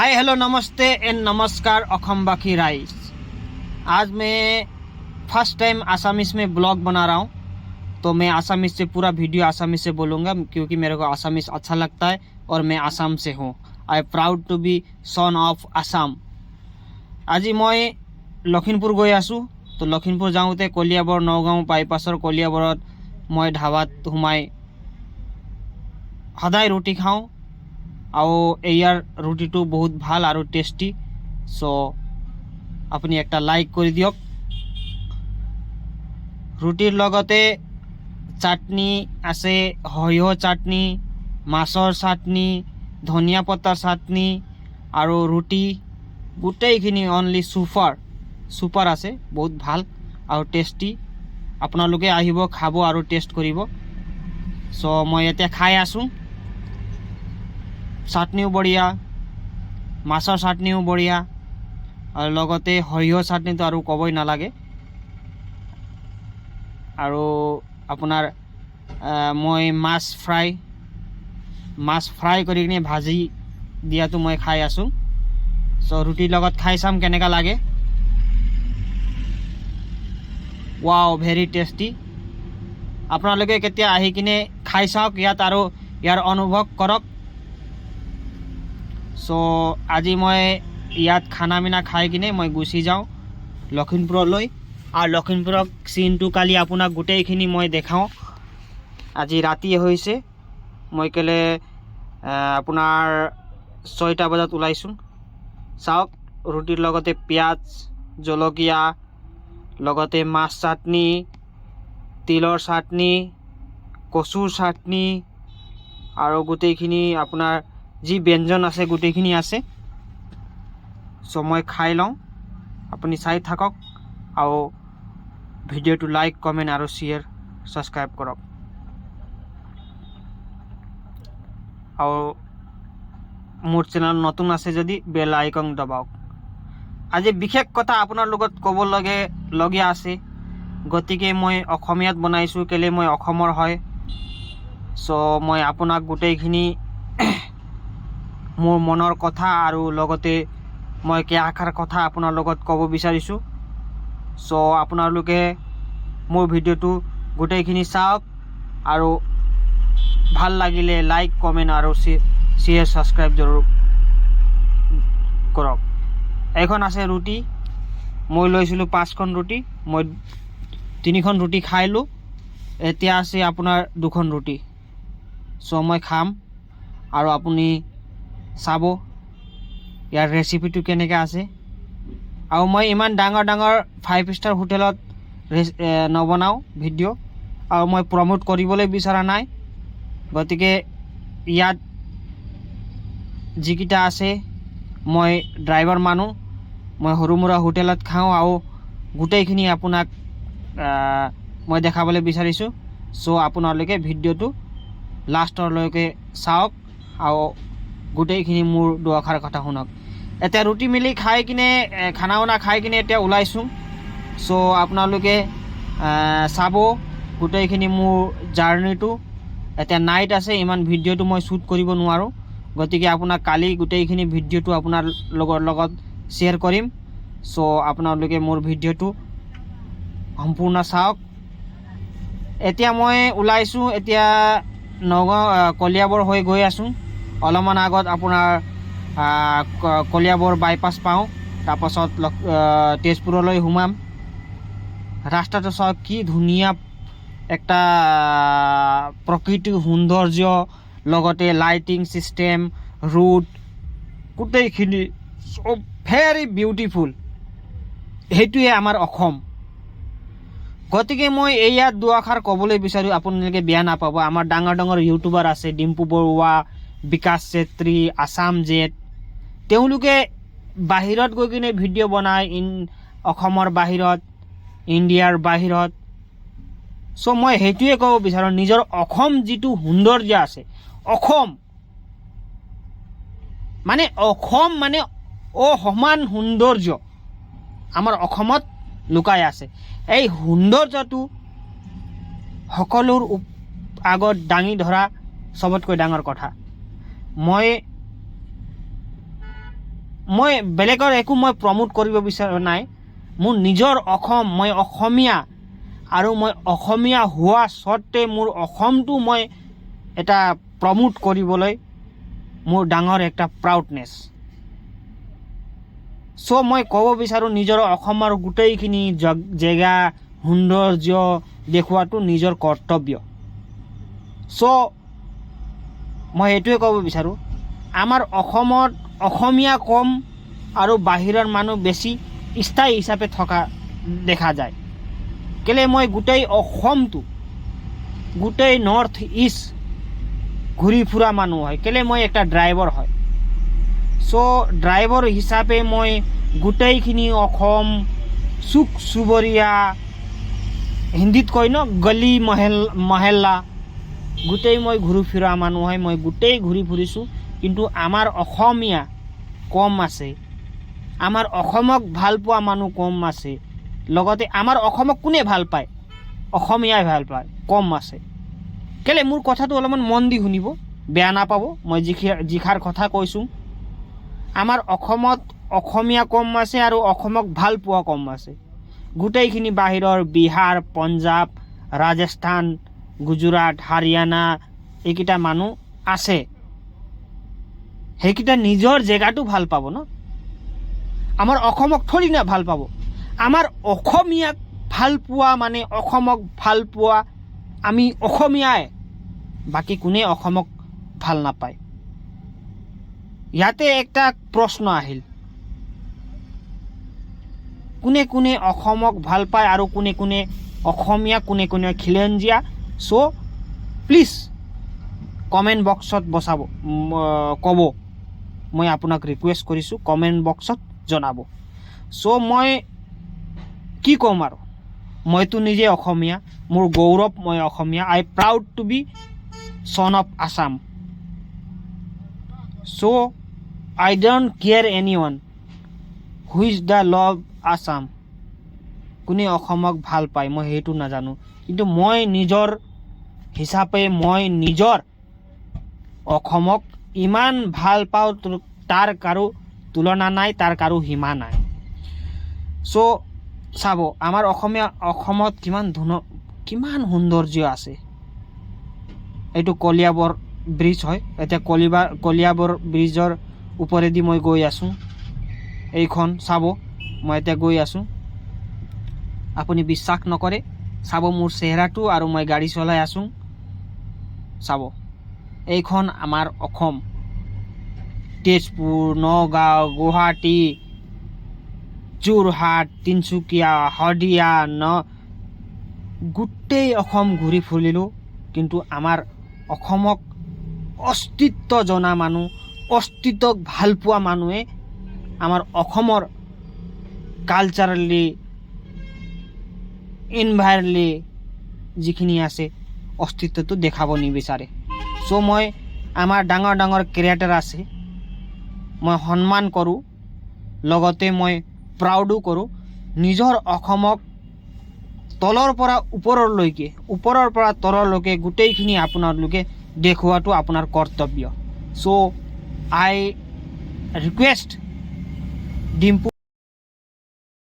Hi hello नमस्ते and नमस्कार अखमबाकी rice. आज मैं फर्स्ट टाइम आसामीज में ब्लॉग बना रहा हूँ, तो मैं आसामीज से पूरा वीडियो आसामीज से बोलूँगा क्योंकि मेरे को आसामीज अच्छा लगता है और मैं आसाम से हूँ। I proud to be son of Assam. आज मैं लखीमपुर गई आसो, तो लखीमपुर जाऊँते कलियाबर नगाँव बाईपासर कलियाबरत मैं ढाबात सोमाई सदाय रुटी खाऊँ আৰু ইয়াৰ ৰুটিটো বহুত ভাল আৰু টেষ্টি। সো আপুনি একটা লাইক কৰি দিয়ক। ৰুটিৰ লগতে চাটনি আছে, সৰিয়হ চাটনি, মাছৰ চাটনি, ধনিয়া পত্তাৰ চাটনি আৰু ৰুটি গোটেইখিনি অনলি সুপাৰ আছে, বহুত ভাল আৰু টেষ্টি। আপোনালোকে আহিব, খাব আৰু টেষ্ট কৰিব। সো মই এতিয়া খাই আছোঁ। চাটনিও বঢ়িয়া, মাছৰ চাটনিও বঢ়িয়া আৰু লগতে সৰিয়হ চাটনিটো আৰু ক'বই নালাগে। আৰু আপোনাৰ মই মাছ ফ্ৰাই কৰি কিনে ভাজি দিয়াটো মই খাই আছোঁ। চ' ৰুটিৰ লগত খাই চাম কেনেকুৱা লাগে। Wow, very tasty. আপোনালোকে কেতিয়া আহি কিনে খাই চাওক ইয়াত আৰু ইয়াৰ অনুভৱ কৰক। সো আজি মই ইয়াত খানা পিনা খাই কিনে মই গুচি যাওঁ লখিমপুৰলৈ। আৰু লখিমপুৰক চিনটো কালি আপোনাক গোটেইখিনি মই দেখাওঁ। আজি ৰাতি হৈছে, মই কেলে আপোনাৰ 6টা বজাত ওলাইছোঁ। চাওক, ৰুটিৰ লগতে পিঁয়াজ, জলকীয়া, লগতে মাছ চাটনি, তিলৰ চাটনি, কচুৰ চাটনি আৰু গোটেইখিনি আপোনাৰ যি ব্যঞ্জন আছে গোটেইখিনি আছে। সো মই খাই লওঁ, আপুনি চাই থাকক আৰু ভিডিঅ'টো লাইক কমেণ্ট আৰু শ্বেয়াৰ ছাবস্ক্ৰাইব কৰক। আৰু মোৰ চেনেল নতুন আছে যদি বেল আইকন দবাওক। আজি বিশেষ কথা আপোনাৰ লগত ক'বলগীয়া আছে, গতিকে মই অসমীয়াত বনাইছোঁ কেলে মই অসমৰ হয়। সো মই আপোনাক গোটেইখিনি মোৰ মনৰ কথা আৰু লগতে মই কেইআষাৰ কথা আপোনাৰ লগত ক'ব বিচাৰিছোঁ। সো আপোনালোকে মোৰ ভিডিঅ'টো গোটেইখিনি চাওক আৰু ভাল লাগিলে লাইক কমেণ্ট আৰু শ্বেয়াৰ ছাবস্ক্ৰাইব জৰুৰ কৰক। এইখন আছে ৰুটি, মই লৈছিলোঁ 5খন ৰুটি, মই 3খন ৰুটি খাইলোঁ। এতিয়া আছে আপোনাৰ 2খন ৰুটি। সো মই খাম আৰু আপুনি চাব ইয়াৰ ৰেচিপিটো কেনেকৈ আছে। আৰু মই ইমান ডাঙৰ 5 ষ্টাৰ হোটেলত নবনাওঁ ভিডিঅ', আৰু মই প্ৰমোট কৰিবলৈ বিচৰা নাই। গতিকে ইয়াত যিকেইটা আছে, মই ড্ৰাইভাৰ মানুহ, মই সৰু মুৰা হোটেলত খাওঁ আৰু গোটেইখিনি আপোনাক মই দেখাবলৈ বিচাৰিছোঁ। চ' আপোনালোকে ভিডিঅ'টো লাষ্টলৈকে চাওক আৰু গোটেইখিনি মোৰ দুআষাৰ কথা শুনক। এতিয়া ৰুটি মেলি খাই কিনে খানা বানা খাই কিনে এতিয়া ওলাইছোঁ। চ' আপোনালোকে চাব গোটেইখিনি মোৰ জাৰ্ণিটো। এতিয়া নাইট আছে, ইমান ভিডিঅ'টো মই শ্বুট কৰিব নোৱাৰোঁ, গতিকে আপোনাক কালি গোটেইখিনি ভিডিঅ'টো আপোনাৰ লগত শ্বেয়াৰ কৰিম। চ' আপোনালোকে মোৰ ভিডিঅ'টো সম্পূৰ্ণ চাওক। এতিয়া মই ওলাইছোঁ, এতিয়া নগাঁও কলিয়াবৰ হৈ গৈ আছোঁ। অলপমান আগত আপোনাৰ কলিয়াবৰ বাইপাছ পাওঁ, তাৰপাছত তেজপুৰলৈ সোমাম। ৰাস্তাটো চাওক কি ধুনীয়া, একটা প্ৰকৃতিৰ সৌন্দৰ্য, লগতে লাইটিং চিষ্টেম, ৰোড গোটেইখিনি চব ভেৰি বিউটিফুল। সেইটোৱে আমাৰ অসম। গতিকে মই ইয়াত দুআষাৰ ক'বলৈ বিচাৰোঁ, আপোনালোকে বেয়া নাপাব। আমাৰ ডাঙৰ ইউটিউবাৰ আছে, ডিম্পু বৰুৱা, বিকাশ চেত্ৰী, আছাম জেট, তেওঁলোকে বাহিৰত গৈ কিনে ভিডিঅ' বনায়, অসমৰ বাহিৰত, ইণ্ডিয়াৰ বাহিৰত। চ' মই সেইটোৱে ক'ব বিচাৰোঁ, নিজৰ অসম যিটো সৌন্দৰ্য আছে, অসম মানে অসমান সৌন্দৰ্য আমাৰ অসমত লুকাই আছে। এই সৌন্দৰ্যটো সকলোৰ আগত দাঙি ধৰা চবতকৈ ডাঙৰ কথা। মই মই বেলেগৰ একো মই প্ৰমোট কৰিব বিচৰা নাই। মোৰ নিজৰ অসম, মই অসমীয়া, আৰু মই অসমীয়া হোৱা স্বত্তে মোৰ অসমটো মই এটা প্ৰমোট কৰিবলৈ মোৰ ডাঙৰ এটা প্ৰাউডনেছ। চ' মই ক'ব বিচাৰোঁ নিজৰ অসমৰ গোটেইখিনি জেগা সৌন্দৰ্য দেখুৱাটো নিজৰ কৰ্তব্য। চ' মই এইটোৱে ক'ব বিচাৰোঁ, আমাৰ অসমত অসমীয়া কম আৰু বাহিৰৰ মানুহ বেছি স্থায়ী হিচাপে থকা দেখা যায়। কেলৈ মই গোটেই অসমটো, গোটেই নৰ্থ ইষ্ট ঘূৰি ফুৰা মানুহ হয়। কেলৈ মই এটা ড্ৰাইভাৰ হয়। চ' ড্ৰাইভাৰ হিচাপে মই গোটেইখিনি অসম চুক চুবুৰীয়া, হিন্দীত কয় ন গলি মহল্লা, গোটেই মই ঘূৰি ফুৰা মানুহ হয়। মই গোটেই ঘূৰি ফুৰিছোঁ, কিন্তু আমাৰ অসমীয়া কম আছে, আমাৰ অসমক ভাল পোৱা মানুহ কম আছে। লগতে আমাৰ অসমক কোনে ভাল পায়? অসমীয়াই ভাল পায়, কম আছে। কেলৈ মোৰ কথাটো অলপমান মন দি শুনিব, বেয়া নাপাব মই যিষাৰ কথা কৈছোঁ। আমাৰ অসমত অসমীয়া কম আছে আৰু অসমক ভাল পোৱা কম আছে। গোটেইখিনি বাহিৰৰ বিহাৰ, পঞ্জাৱ, ৰাজস্থান, গুজৰাট, হাৰিয়ানা এইকেইটা মানুহ আছে। সেইকেইটা নিজৰ জেগাটো ভাল পাব ন, আমাৰ অসমক থৰি না ভাল পাব। আমাৰ অসমীয়াক ভাল পোৱা মানে অসমক ভাল পোৱা আমি অসমীয়াই, বাকী কোনে অসমক ভাল নাপায়। ইয়াতে একটা প্ৰশ্ন আহিল, কোনে কোনে অসমক ভাল পায় আৰু কোনে কোনে অসমীয়া, কোনে কোনে খিলঞ্জীয়া। চ' প্লিজ কমেণ্ট বক্সত ক'ব, মই আপোনাক ৰিকুৱেষ্ট কৰিছোঁ, কমেণ্ট বক্সত জনাব। চ' মই কি ক'ম আৰু, মইতো নিজে অসমীয়া, মোৰ গৌৰৱ, মই Assamese. I proud to be son of Assam. So I don't care anyone who is the love Assam. কোনে অসমক ভাল পায় মই সেইটো নাজানো, কিন্তু মই নিজৰ হিচাপে মই নিজৰ অসমক ইমান ভাল পাওঁ, তাৰ কাৰো তুলনা নাই, তাৰ কাৰো সীমা নাই। চ' চাব আমাৰ অসমত কিমান সৌন্দৰ্য আছে। এইটো কলিয়াবৰ ব্ৰিজ হয়। এতিয়া কলিয়াবৰ ব্ৰিজৰ ওপৰেদি মই গৈ আছোঁ। এইখন চাব, মই এতিয়া গৈ আছোঁ। আপুনি বিশ্বাস নকৰে, চাব মোৰ চেহেৰাটো, আৰু মই গাড়ী চলাই আছোঁ। চাব এইখন আমাৰ অসম, তেজপুৰ, নগাঁও, গুৱাহাটী, যোৰহাট, তিনিচুকীয়া, শদিয়া, গোটেই অসম ঘূৰি ফুৰিলোঁ, কিন্তু আমাৰ অসমক অস্তিত্ব জনা মানুহ, অস্তিত্বক ভাল পোৱা মানুহে আমাৰ অসমৰ কালচাৰেলি, এনভাইৰলি যিখিনি আছে অস্তিত্বটো দেখাব নিবিচাৰে। চ' মই আমাৰ ডাঙৰ ডাঙৰ ক্ৰিয়েটাৰ আছে, মই সন্মান কৰোঁ, লগতে মই প্ৰাউডো কৰোঁ। নিজৰ অসমক তলৰ পৰা ওপৰলৈকে, ওপৰৰ পৰা তললৈকে গোটেইখিনি আপোনালোকে দেখুৱাটো আপোনাৰ কৰ্তব্য। চ' আই ৰিকুৱেষ্ট ডিম্পু